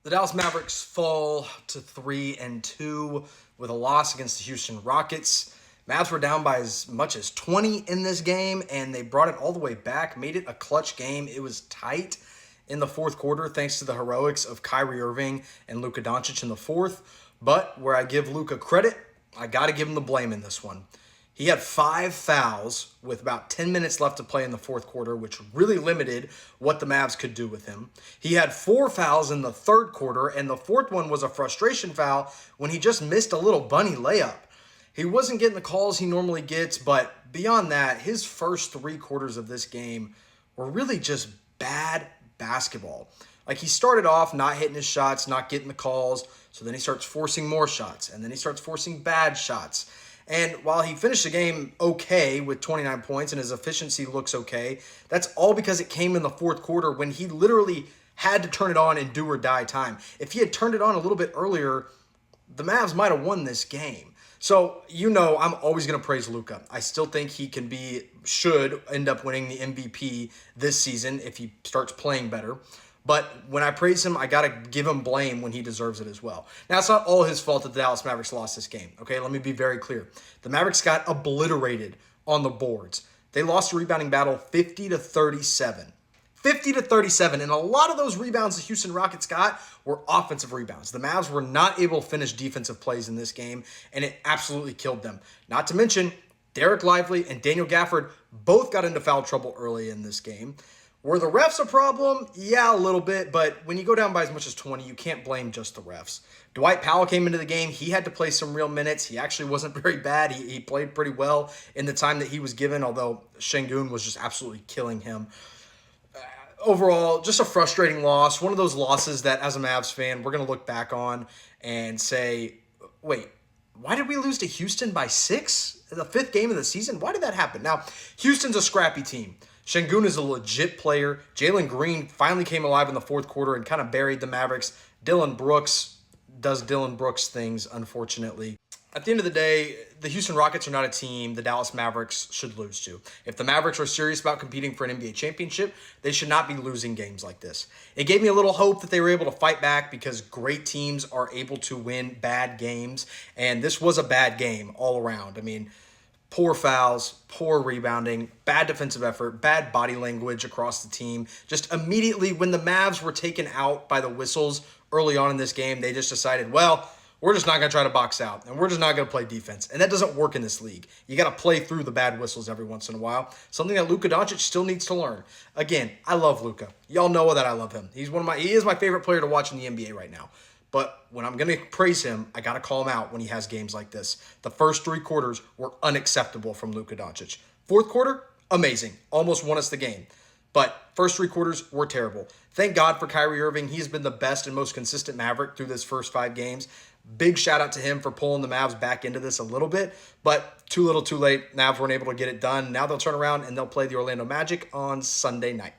The Dallas Mavericks fall to 3-2 with a loss against the Houston Rockets. Mavs were down by as much as 20 in this game, and they brought it all the way back, made it a clutch game. It was tight in the fourth quarter thanks to the heroics of Kyrie Irving and Luka Doncic in the fourth. But where I give Luka credit, I got to give him the blame in this one. He had 5 fouls with about 10 minutes left to play in the fourth quarter, which really limited what the Mavs could do with him. He had 4 fouls in the third quarter, and the fourth one was a frustration foul when he just missed a little bunny layup. He wasn't getting the calls he normally gets, but beyond that, his first 3 quarters of this game were really just bad basketball. Like, he started off not hitting his shots, not getting the calls, so then he starts forcing more shots, and then he starts forcing bad shots. And while he finished the game okay with 29 points and his efficiency looks okay, that's all because it came in the fourth quarter when he literally had to turn it on in do or die time. If he had turned it on a little bit earlier, the Mavs might have won this game. So, I'm always going to praise Luka. I still think he should end up winning the MVP this season if he starts playing better. But when I praise him, I got to give him blame when he deserves it as well. Now, it's not all his fault that the Dallas Mavericks lost this game. Okay, let me be very clear. The Mavericks got obliterated on the boards. They lost a rebounding battle 50-37. 50-37, and a lot of those rebounds the Houston Rockets got were offensive rebounds. The Mavs were not able to finish defensive plays in this game, and it absolutely killed them. Not to mention, Derek Lively and Daniel Gafford both got into foul trouble early in this game. Were the refs a problem? Yeah, a little bit, but when you go down by as much as 20, you can't blame just the refs. Dwight Powell came into the game. He had to play some real minutes. He actually wasn't very bad. He played pretty well in the time that he was given, although Şengün was just absolutely killing him. Overall, just a frustrating loss. One of those losses that, as a Mavs fan, we're going to look back on and say, wait, why did we lose to Houston by 6? The 5th game of the season? Why did that happen? Now, Houston's a scrappy team. Şengün is a legit player. Jalen Green finally came alive in the fourth quarter and kind of buried the Mavericks. Dillon Brooks does Dillon Brooks things, unfortunately. At the end of the day, the Houston Rockets are not a team the Dallas Mavericks should lose to. If the Mavericks are serious about competing for an NBA championship, they should not be losing games like this. It gave me a little hope that they were able to fight back because great teams are able to win bad games, and this was a bad game all around. I mean, poor fouls, poor rebounding, bad defensive effort, bad body language across the team. Just immediately when the Mavs were taken out by the whistles early on in this game, they just decided, well, we're just not going to try to box out, and we're just not going to play defense. And that doesn't work in this league. You got to play through the bad whistles every once in a while, something that Luka Doncic still needs to learn. Again, I love Luka. Y'all know that I love him. He is my favorite player to watch in the NBA right now. But when I'm going to praise him, I got to call him out when he has games like this. The first 3 quarters were unacceptable from Luka Doncic. Fourth quarter, amazing. Almost won us the game. But first 3 quarters were terrible. Thank God for Kyrie Irving. He's been the best and most consistent Maverick through this first 5 games. Big shout out to him for pulling the Mavs back into this a little bit. But too little too late. Mavs weren't able to get it done. Now they'll turn around and they'll play the Orlando Magic on Sunday night.